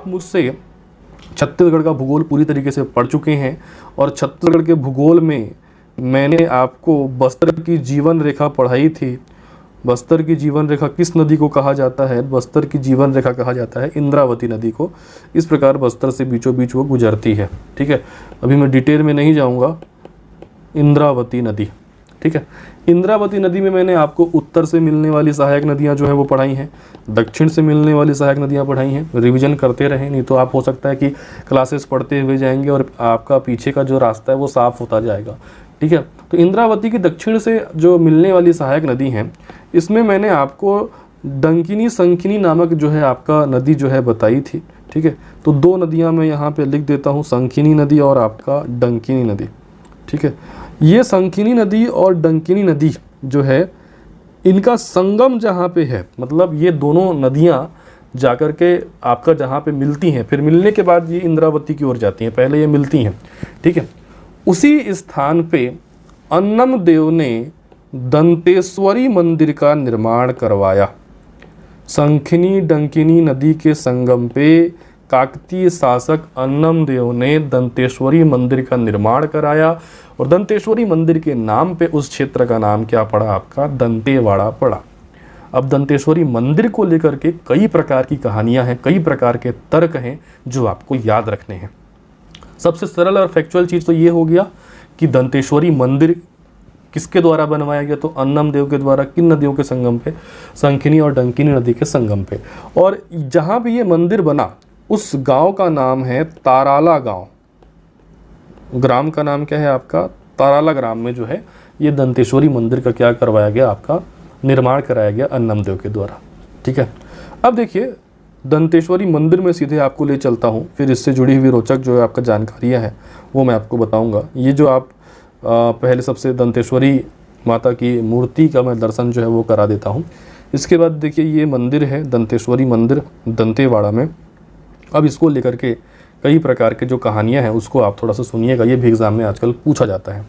मुझसे छत्तीसगढ़ का भूगोल पूरी तरीके से पढ़ चुके हैं और छत्तीसगढ़ के भूगोल में मैंने आपको बस्तर की जीवन रेखा पढ़ाई थी। बस्तर की जीवन रेखा किस नदी को कहा जाता है? बस्तर की जीवन रेखा कहा जाता है इंद्रावती नदी को। इस प्रकार बस्तर से बीचों बीच वो गुजरती है। ठीक है, अभी मैं डिटेल में नहीं जाऊंगा। इंद्रावती नदी, ठीक है। इंद्रावती नदी में मैंने आपको उत्तर से मिलने वाली सहायक नदियां जो है वो पढ़ाई हैं, दक्षिण से मिलने वाली सहायक नदियां पढ़ाई हैं। रिवीजन करते रहें, नहीं तो आप हो सकता है कि क्लासेस पढ़ते हुए जाएंगे और आपका पीछे का जो रास्ता है वो साफ होता जाएगा। ठीक है, तो इंद्रावती की दक्षिण से जो मिलने वाली सहायक नदी हैं, इसमें मैंने आपको डंकिनी संकिनी नामक जो है आपका नदी जो है बताई थी। ठीक है, तो दो नदियाँ मैं यहाँ पे लिख देता हूँ, संकिनी नदी और आपका डंकिनी नदी। ठीक है, ये संकिनी नदी और डंकिनी नदी जो है इनका संगम जहाँ पे है, मतलब ये दोनों नदियाँ जाकर के आपका जहाँ पे मिलती हैं, फिर मिलने के बाद ये इंद्रावती की ओर जाती हैं, पहले ये मिलती हैं। ठीक है, उसी स्थान पे अन्नम देव ने दंतेश्वरी मंदिर का निर्माण करवाया। संकिनी डंकिनी नदी के संगम पे काकतीय शासक अन्नम देव ने दंतेश्वरी मंदिर का निर्माण कराया और दंतेश्वरी मंदिर के नाम पे उस क्षेत्र का नाम क्या पड़ा आपका? दंतेवाड़ा पड़ा। अब दंतेश्वरी मंदिर को लेकर के कई प्रकार की कहानियां हैं, कई प्रकार के तर्क हैं जो आपको याद रखने हैं। सबसे सरल और फैक्चुअल चीज़ तो ये हो गया कि दंतेश्वरी मंदिर किसके द्वारा बनवाया गया? तो अन्नम देव के द्वारा। किन नदियों के संगम पे? संकिनी और डंकिनी नदी के संगम पे। और जहाँ भी ये मंदिर बना उस गांव का नाम है ताराला गांव। ग्राम का नाम क्या है आपका? ताराला ग्राम में जो है ये दंतेश्वरी मंदिर का क्या करवाया गया? आपका निर्माण कराया गया अन्नम देव के द्वारा। ठीक है, अब देखिए दंतेश्वरी मंदिर में सीधे आपको ले चलता हूँ, फिर इससे जुड़ी हुई रोचक जो है आपका जानकारियाँ हैं वो मैं आपको बताऊँगा। ये जो आप पहले सबसे दंतेश्वरी माता की मूर्ति का मैं दर्शन जो है वो करा देता हूँ। इसके बाद देखिए ये मंदिर है दंतेश्वरी मंदिर दंतेवाड़ा में। अब इसको लेकर के कई प्रकार के जो कहानियाँ हैं उसको आप थोड़ा सा सुनिएगा, ये भी एग्ज़ाम में आजकल पूछा जाता है।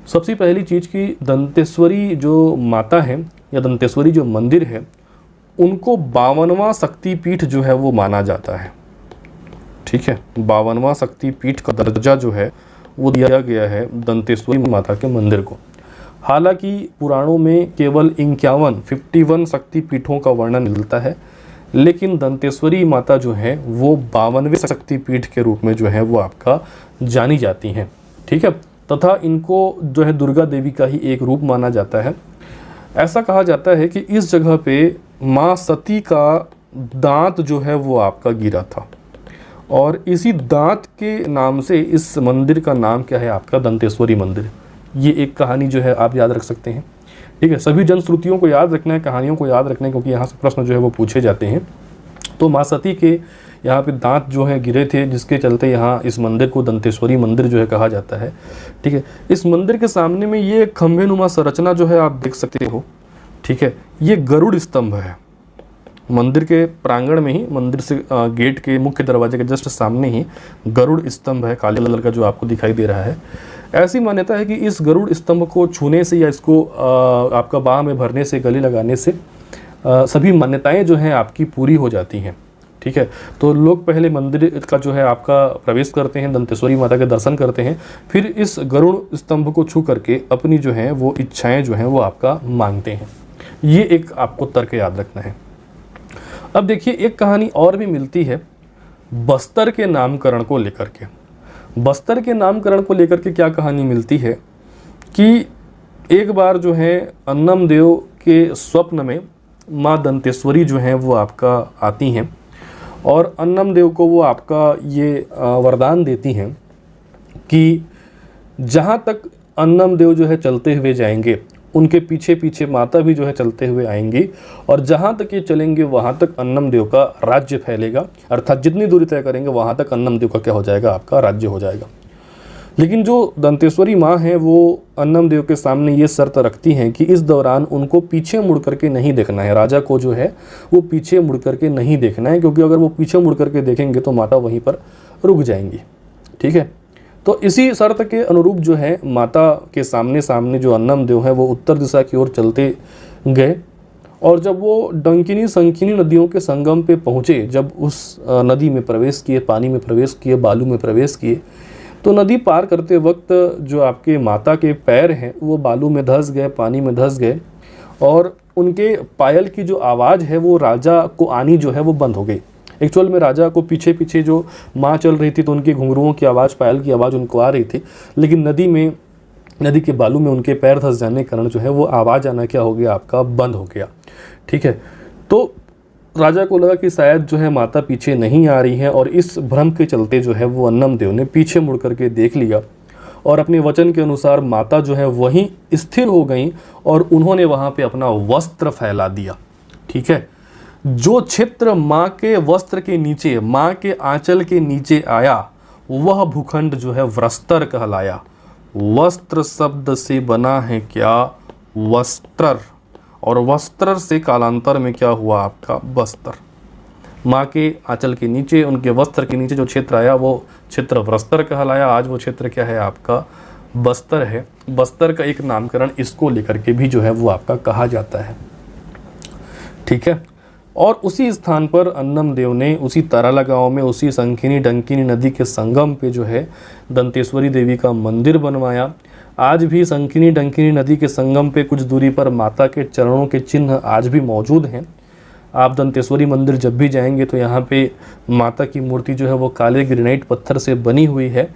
सबसे पहली चीज़ कि दंतेश्वरी जो माता है या दंतेश्वरी जो मंदिर है उनको 52वां शक्तिपीठ जो है वो माना जाता है। ठीक है, 52वां शक्तिपीठ का दर्जा जो है वो दिया गया है दंतेश्वरी माता के मंदिर को। हालांकि पुराणों में केवल 51 शक्तिपीठों का वर्णन मिलता है, लेकिन दंतेश्वरी माता जो है वो 52वें शक्तिपीठ के रूप में जो है वो आपका जानी जाती हैं। ठीक है, तथा इनको जो है दुर्गा देवी का ही एक रूप माना जाता है। ऐसा कहा जाता है कि इस जगह पे माँ सती का दांत जो है वो आपका गिरा था और इसी दांत के नाम से इस मंदिर का नाम क्या है आपका? दंतेश्वरी मंदिर। ये एक कहानी जो है आप याद रख सकते हैं। ठीक है, सभी जनश्रुतियों को याद रखना है, कहानियों को याद रखना है, क्योंकि यहाँ से प्रश्न जो है वो पूछे जाते हैं। तो माँ सती के यहाँ पे दांत जो है गिरे थे, जिसके चलते यहाँ इस मंदिर को दंतेश्वरी मंदिर जो है कहा जाता है। ठीक है, इस मंदिर के सामने में ये खंभे नुमा संरचना जो है आप देख सकते हो। ठीक है, ये गरुड़ स्तंभ है। मंदिर के प्रांगण में ही, मंदिर से गेट के मुख्य दरवाजे के जस्ट सामने ही गरुड़ स्तंभ है, काले कलर का जो आपको दिखाई दे रहा है। ऐसी मान्यता है कि इस गरुड़ स्तंभ को छूने से या इसको आपका बाह में भरने से, गले लगाने से सभी मान्यताएं जो हैं आपकी पूरी हो जाती हैं। ठीक है, तो लोग पहले मंदिर का जो है आपका प्रवेश करते हैं, दंतेश्वरी माता के दर्शन करते हैं, फिर इस गरुड़ स्तंभ को छू करके अपनी जो है वो इच्छाएं जो हैं वो आपका मांगते हैं। ये एक आपको तर्क याद रखना है। अब देखिए एक कहानी और भी मिलती है बस्तर के नामकरण को लेकर के। बस्तर के नामकरण को लेकर के क्या कहानी मिलती है कि एक बार जो है अन्नम देव के स्वप्न में माँ दंतेश्वरी जो हैं वो आपका आती हैं और अन्नम देव को वो आपका ये वरदान देती हैं कि जहाँ तक अन्नम देव जो है चलते हुए जाएंगे उनके पीछे पीछे माता भी जो है चलते हुए आएंगी और जहाँ तक ये चलेंगे वहाँ तक अन्नम देव का राज्य फैलेगा। अर्थात जितनी दूरी तय करेंगे वहाँ तक अन्नम देव का क्या हो जाएगा? आपका राज्य हो जाएगा। लेकिन जो दंतेश्वरी माँ हैं वो अन्नम देव के सामने ये शर्त रखती हैं कि इस दौरान उनको पीछे मुड़ करके नहीं देखना है। राजा को जो है वो पीछे मुड़ करके नहीं देखना है, क्योंकि अगर वो पीछे मुड़ करके देखेंगे तो माता वहीं पर रुक जाएंगी। ठीक है, तो इसी शर्त के अनुरूप जो है माता के सामने सामने जो अन्नम देव है वो उत्तर दिशा की ओर चलते गए और जब वो डंकिनी संकिनी नदियों के संगम पे पहुँचे, जब उस नदी में प्रवेश किए, पानी में प्रवेश किए, बालू में प्रवेश किए, तो नदी पार करते वक्त जो आपके माता के पैर हैं वो बालू में धंस गए, पानी में धंस गए, और उनके पायल की जो आवाज़ है वो राजा को आनी जो है वो बंद हो गई। एक्चुअल में राजा को पीछे पीछे जो माँ चल रही थी तो उनके घुंघरुओं की आवाज़, पायल की आवाज़ उनको आ रही थी, लेकिन नदी के बालू में उनके पैर धंस जाने के कारण जो है वो आवाज़ आना क्या हो गया, आपका बंद हो गया। ठीक है, तो राजा को लगा कि शायद जो है माता पीछे नहीं आ रही है, और इस भ्रम के चलते जो है वो अन्नम देव ने पीछे मुड़ करके देख लिया और अपने वचन के अनुसार माता जो है वहीं स्थिर हो गई और उन्होंने वहाँ पे अपना वस्त्र फैला दिया। ठीक है, जो क्षेत्र माँ के वस्त्र के नीचे, माँ के आंचल के नीचे आया, वह भूखंड जो है व्रस्तर कहलाया। वस्त्र शब्द से बना है क्या, वस्त्र, और वस्त्र से कालांतर में क्या हुआ, आपका बस्तर। माँ के आंचल के नीचे, उनके वस्त्र के नीचे जो क्षेत्र आया वो क्षेत्र व्रस्तर कहलाया। आज वो क्षेत्र क्या है, आपका बस्तर है। बस्तर का एक नामकरण इसको लेकर के भी जो है वो आपका कहा जाता है। ठीक है, और उसी स्थान पर अन्नम देव ने, उसी ताराला गांव में, उसी संकिनी डंकिनी नदी के संगम पे जो है दंतेश्वरी देवी का मंदिर बनवाया। आज भी संकिनी डंकिनी नदी के संगम पे कुछ दूरी पर माता के चरणों के चिन्ह आज भी मौजूद हैं। आप दंतेश्वरी मंदिर जब भी जाएंगे तो यहाँ पे माता की मूर्ति जो है वो काले ग्रेनाइट पत्थर से बनी हुई है,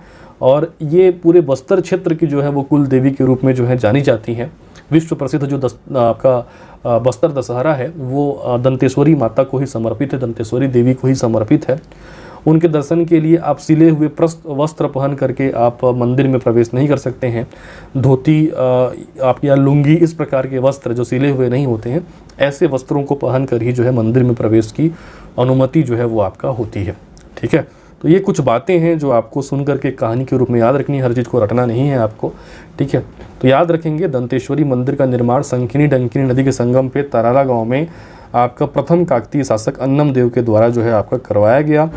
और ये पूरे बस्तर क्षेत्र की जो है वो कुल देवी के रूप में जो है जानी जाती हैं। विश्व प्रसिद्ध जो आपका बस्तर दशहरा है वो दंतेश्वरी माता को ही समर्पित है, दंतेश्वरी देवी को ही समर्पित है। उनके दर्शन के लिए आप सिले हुए वस्त्र पहन करके आप मंदिर में प्रवेश नहीं कर सकते हैं। धोती आप या लुंगी, इस प्रकार के वस्त्र जो सिले हुए नहीं होते हैं, ऐसे वस्त्रों को पहन कर ही जो है मंदिर में प्रवेश की अनुमति जो है वो आपका होती है। ठीक है, तो ये कुछ बातें हैं जो आपको सुन करके कहानी के रूप में याद रखनी है, हर चीज़ को रटना नहीं है आपको। ठीक है, तो याद रखेंगे दंतेश्वरी मंदिर का निर्माण संकिनी डंकिनी नदी के संगम पे ताराला गांव में आपका प्रथम काकतीय शासक अन्नम देव के द्वारा जो है आपका करवाया गया।